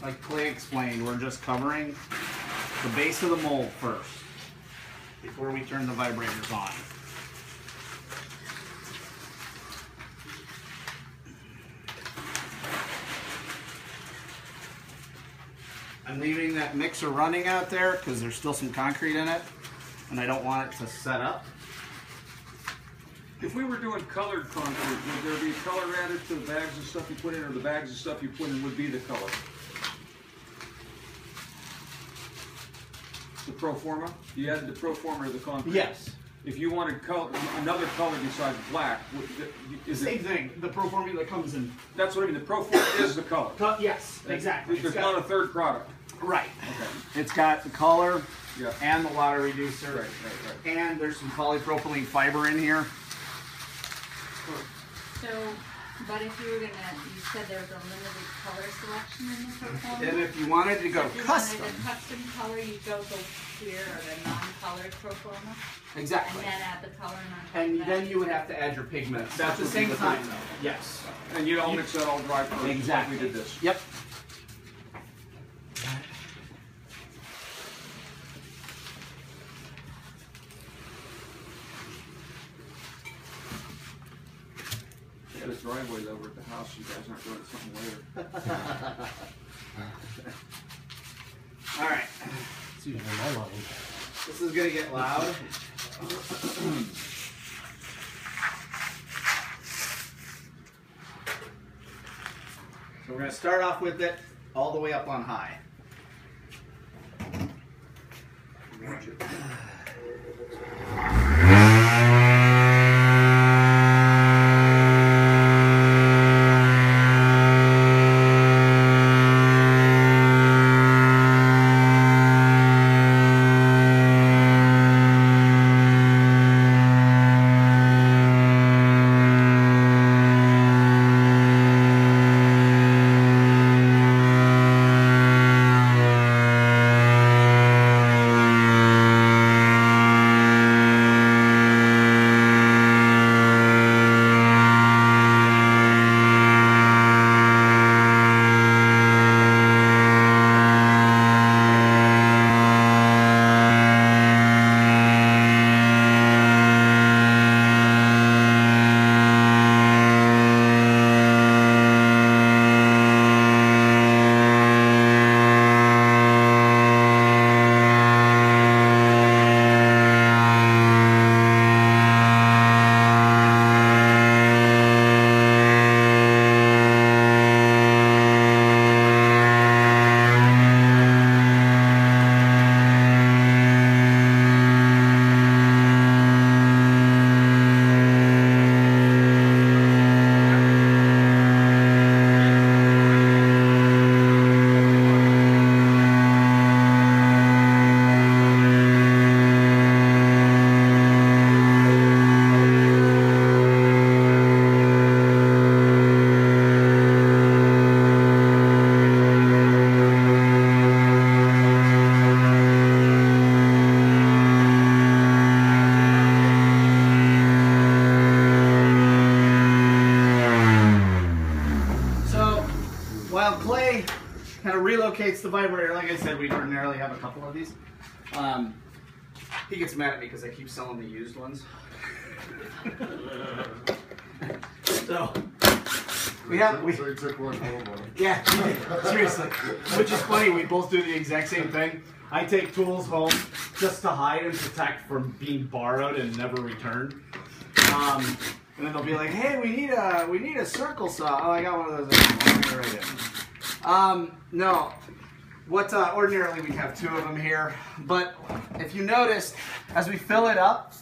like Clay explained, we're just covering the base of the mold first before we turn the vibrators on. I'm leaving that mixer running out there because there's still some concrete in it and I don't want it to set up. If we were doing colored concrete, would there be color added to the bags of stuff you put in, or the bags of stuff you put in would be the color? The pro forma? You added the pro forma to the concrete? Yes. If you wanted color, another color besides black, is Same thing. The pro formula that comes in. That's what I mean. The pro forma is the color. Yes, exactly. There's not a third product. Right. Okay. It's got the color Yeah. and the water reducer. Right. And there's some polypropylene fiber in here. So, but if you were gonna, you said there was a limited color selection in the proforma? And if you wanted to go So if you custom. wanted a custom color, you'd go clear or the non-colored proforma? Exactly. And then add the color on top And of that? then you would have to add your pigments That's at the what same we time did. though. Yes. And you don't mix that all dry first. Exactly. Like we did this. Yep. Yeah, the driveway's over at the house. You guys aren't doing something later. All right. It's usually my line. This is gonna get loud. So we're gonna start off with it all the way up on high. Watch it. Relocates the vibrator. Like I said, we ordinarily have a couple of these. He gets mad at me because I keep selling the used ones. So we took one home. Yeah, seriously. Which is funny. We both do the exact same thing. I take tools home just to hide and protect from being borrowed and never returned. And then they'll be like, "Hey, we need a circle saw." Oh, I got one of those. Right in. No. What ordinarily we have two of them here, but if you noticed, as we fill it up,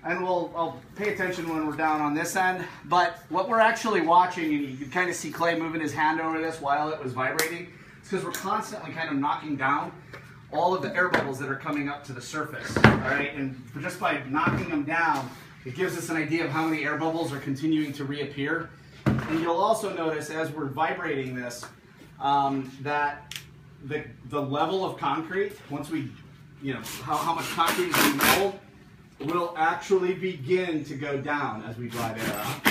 and I'll pay attention when we're down on this end, but what we're actually watching, and you can kind of see Clay moving his hand over this while it was vibrating, it's because we're constantly kind of knocking down all of the air bubbles that are coming up to the surface, all right? And just by knocking them down, it gives us an idea of how many air bubbles are continuing to reappear. And you'll also notice as we're vibrating this, that the level of concrete, once we, how much concrete is in the mold, will actually begin to go down as we drive air out.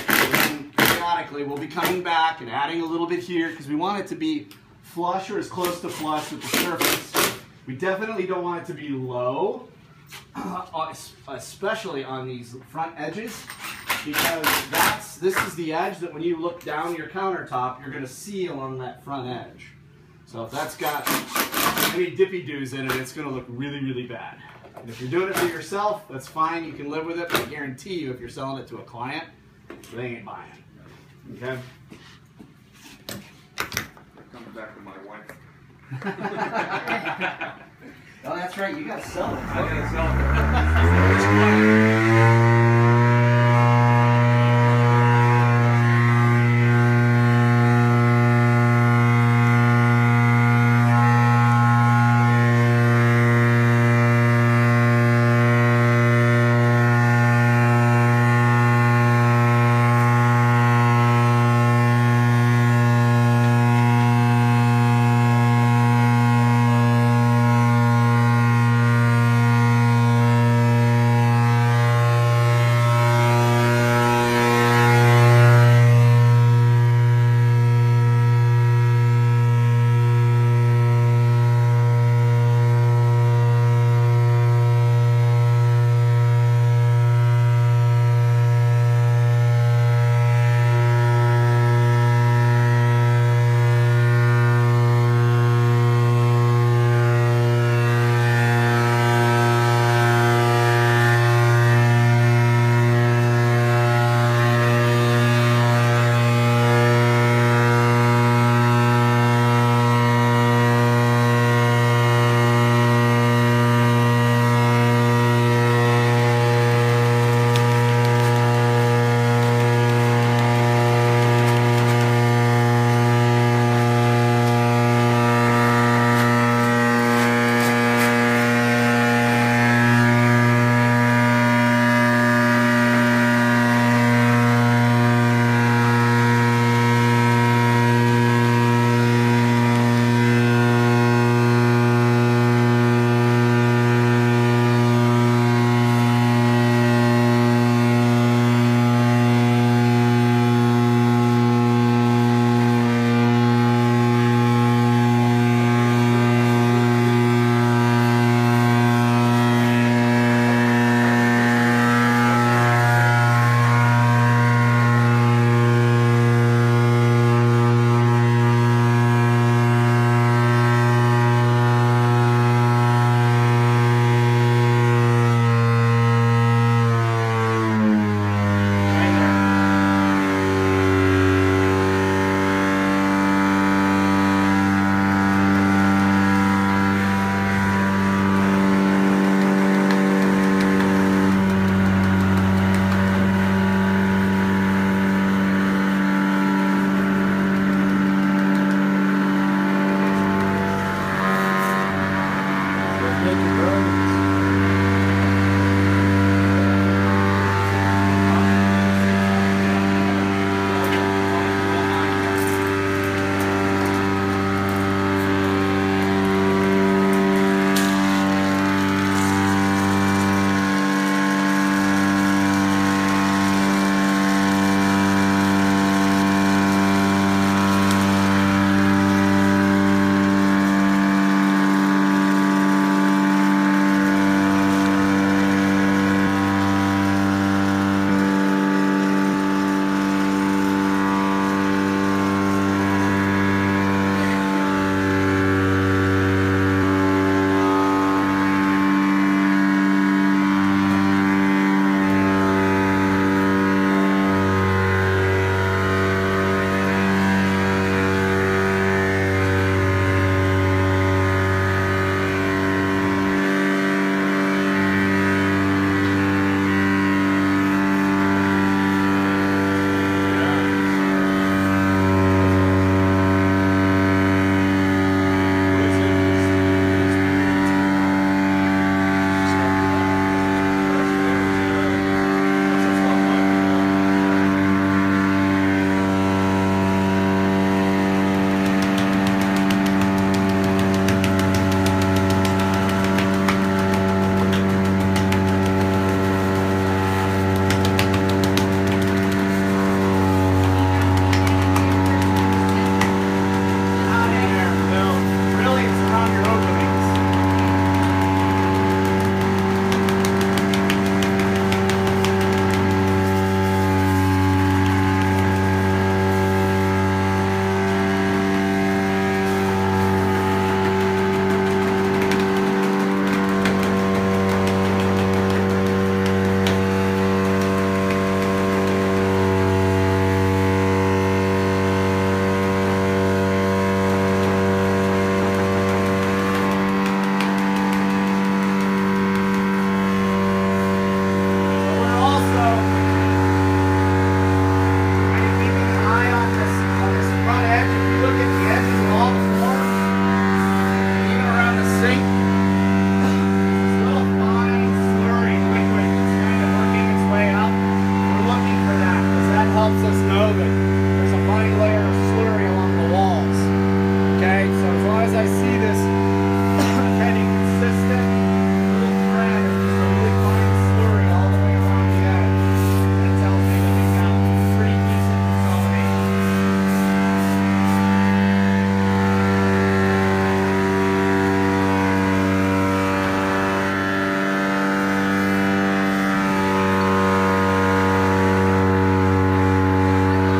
And then periodically we'll be coming back and adding a little bit here because we want it to be flush or as close to flush with the surface. We definitely don't want it to be low, especially on these front edges, because this is the edge that when you look down your countertop, you're going to see along that front edge. So if that's got any dippy-doos in it, it's going to look really, really bad. And if you're doing it for yourself, that's fine. You can live with it, but I guarantee you if you're selling it to a client, they ain't buying it. Okay? Coming back to my wife. Oh, that's right. You got to sell it. I gotta sell it.